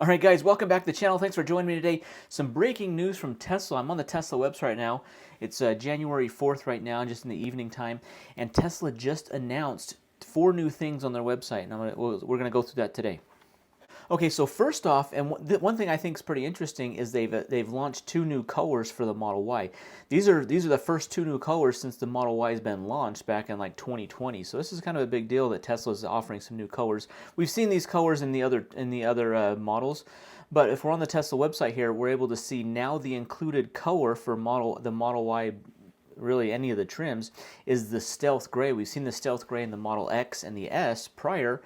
All right, guys, welcome back to the channel. Thanks for joining me today. Some breaking news from Tesla. I'm on the Tesla website right now. It's January 4th right now, just in the evening time. And Tesla just announced 4 new things on their website, and we're going to go through that today. Okay, so first off, and one thing I think is pretty interesting is they've launched 2 new colors for the Model Y. These are the first 2 new colors since the Model Y has been launched back in like 2020. So this is kind of a big deal that Tesla is offering some new colors. We've seen these colors in the other models, but if we're on the Tesla website here, we're able to see now the included color for the Model Y, really any of the trims, is the Stealth Gray. We've seen the Stealth Gray in the Model X and the S prior.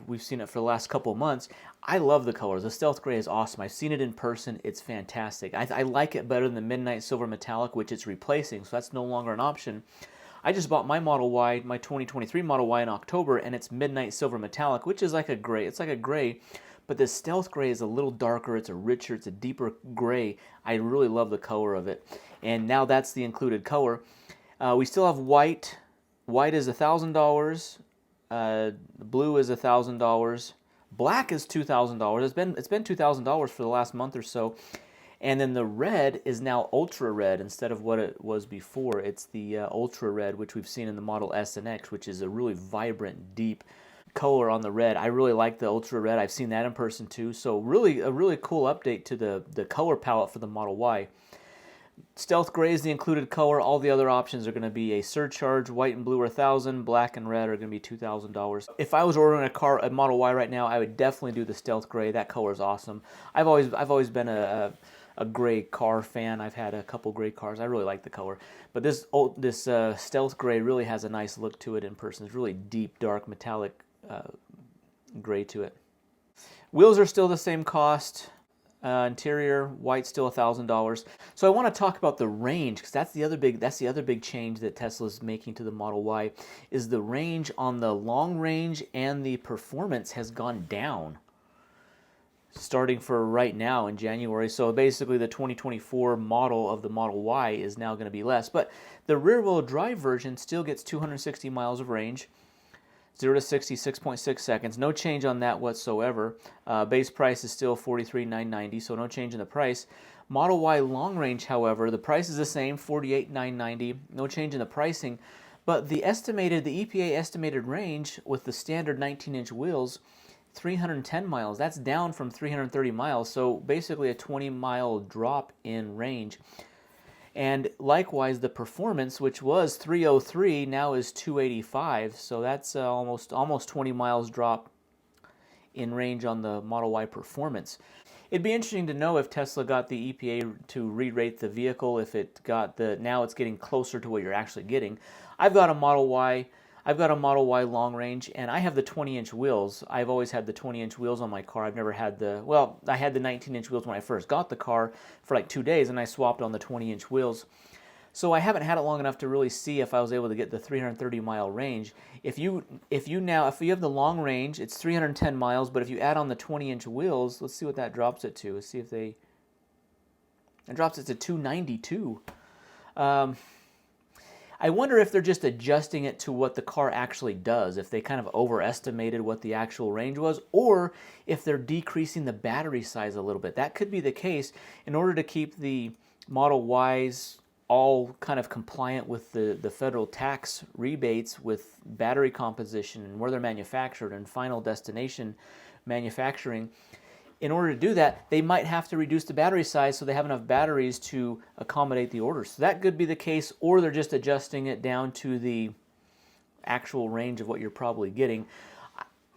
We've seen it for the last couple of months. I love the colors. The Stealth Gray is awesome. I've seen it in person. It's fantastic. I like it better than the Midnight Silver Metallic, which it's replacing, so that's no longer an option. I just bought my Model Y, my 2023 Model Y in October, and it's Midnight Silver Metallic, which is like a gray. It's like a gray, but the Stealth Gray is a little darker. It's a richer, it's a deeper gray. I really love the color of it. And now that's the included color. We still have white. White is $1,000. Blue is $1,000. Black is $2,000. It's been $2,000 for the last month or so. And then the red is now ultra red instead of what it was before. It's the ultra red, which we've seen in the Model S and X, which is a really vibrant, deep color on the red. I really like the ultra red. I've seen that in person too. So really, a really cool update to the color palette for the Model Y. Stealth Gray is the included color. All the other options are going to be a surcharge. White and blue are $1,000. Black and red are going to be $2,000. If I was ordering a Model Y right now, I would definitely do the Stealth Gray. That color is awesome. I've always been a gray car fan. I've had a couple gray cars. I really like the color. But this Stealth Gray really has a nice look to it in person. It's really deep, dark, metallic gray to it. Wheels are still the same cost. Interior white still $1,000. So I want to talk about the range, because that's the other big change that Tesla's making to the Model Y, is the range on the long range, and the performance has gone down starting for right now in January. So basically the 2024 model of the Model Y is now going to be less, but the rear-wheel drive version still gets 260 miles of range. 0 to 60, 6.6 seconds. No change on that whatsoever. Base price is still $43,990, so no change in the price. Model Y long range, however, the price is the same, $48,990. No change in the pricing, but the EPA estimated range with the standard 19-inch wheels, 310 miles. That's down from 330 miles, so basically a 20-mile drop in range. And likewise, the performance, which was 303, now is 285. So that's almost 20 miles drop in range on the Model Y performance. It'd be interesting to know if Tesla got the EPA to re-rate the vehicle, if it got now it's getting closer to what you're actually getting. I've got a Model Y long range, and I have the 20-inch wheels. I've always had the 20-inch wheels on my car. I've never had I had the 19-inch wheels when I first got the car for like 2 days, and I swapped on the 20-inch wheels. So I haven't had it long enough to really see if I was able to get the 330-mile range. If you have the long range, it's 310 miles, but if you add on the 20-inch wheels, let's see what that drops it to. Let's see if it drops it to 292. I wonder if they're just adjusting it to what the car actually does, if they kind of overestimated what the actual range was, or if they're decreasing the battery size a little bit. That could be the case in order to keep the Model Ys all kind of compliant with the federal tax rebates with battery composition and where they're manufactured and final destination manufacturing. In order to do that, they might have to reduce the battery size so they have enough batteries to accommodate the orders. So that could be the case, or they're just adjusting it down to the actual range of what you're probably getting.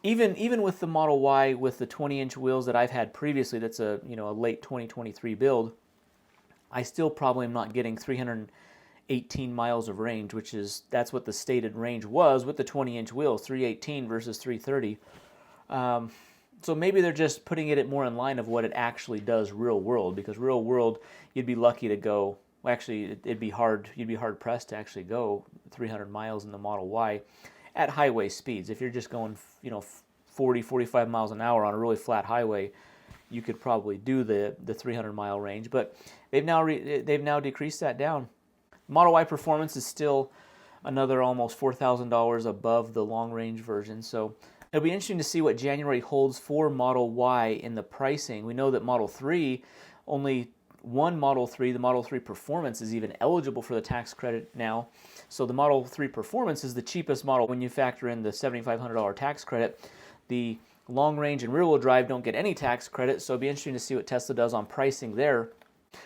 Even with the Model Y with the 20-inch wheels that I've had previously, that's a late 2023 build, I still probably am not getting 318 miles of range, that's what the stated range was with the 20-inch wheels, 318 versus 330. So maybe they're just putting it more in line of what it actually does real world, because real world you'd be lucky to go, well, actually you'd be hard pressed to actually go 300 miles in the Model Y at highway speeds. If you're just going 40, 45 miles an hour on a really flat highway, you could probably do the 300-mile range, but they've now decreased that down. Model Y performance is still another almost $4,000 above the long range version. So It'll be interesting to see what January holds for Model Y in the pricing. We know that Model 3, only one Model 3, the Model 3 Performance, is even eligible for the tax credit now. So the Model 3 Performance is the cheapest model when you factor in the $7,500 tax credit. The long range and rear wheel drive don't get any tax credit, so it'll be interesting to see what Tesla does on pricing there.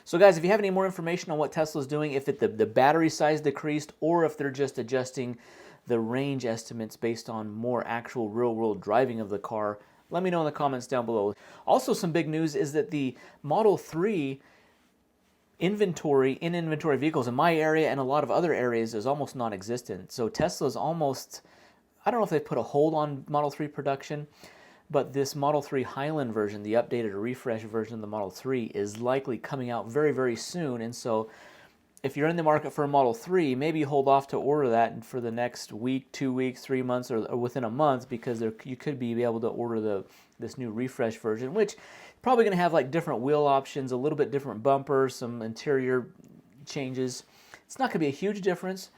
So guys, if you have any more information on what Tesla's doing, if the battery size decreased or if they're just adjusting the range estimates based on more actual real-world driving of the car, let me know in the comments down below. Also, some big news is that the Model 3 inventory vehicles in my area and a lot of other areas is almost non-existent. So Tesla's almost, I don't know if they put a hold on Model 3 production, but this Model 3 Highland version, the updated or refreshed version of the Model 3, is likely coming out very, very soon. And so if you're in the market for a Model 3, maybe hold off to order that for the next week, 2 weeks, 3 months, or within a month, because you could be able to order this new refresh version, which probably going to have like different wheel options, a little bit different bumpers, some interior changes. It's not going to be a huge difference,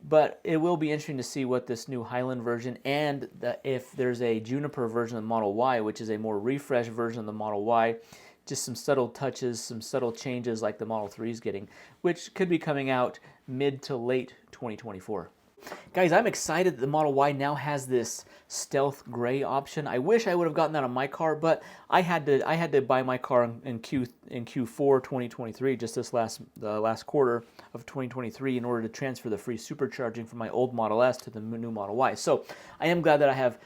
but it will be interesting to see what this new Highland version and if there's a Juniper version of the Model Y, which is a more refreshed version of the Model Y, just some subtle touches, some subtle changes like the Model 3 is getting, which could be coming out mid to late 2024. Guys, I'm excited that the Model Y now has this stealth gray option. I wish I would have gotten that on my car, but I had to buy my car in Q4 2023, just this last quarter of 2023, in order to transfer the free supercharging from my old Model S to the new Model Y. So I am glad that I have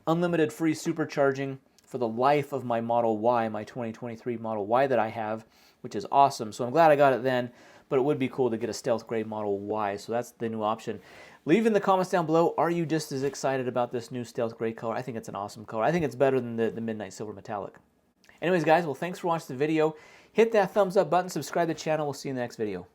unlimited free supercharging for the life of my Model Y, my 2023 Model Y that I have, which is awesome. So I'm glad I got it then, but it would be cool to get a stealth gray Model Y, so that's the new option. Leave in the comments down below, are you just as excited about this new stealth gray color? I think it's an awesome color. I think it's better than the Midnight Silver Metallic. Anyways, guys, well, thanks for watching the video. Hit that thumbs up button, subscribe to the channel. We'll see you in the next video.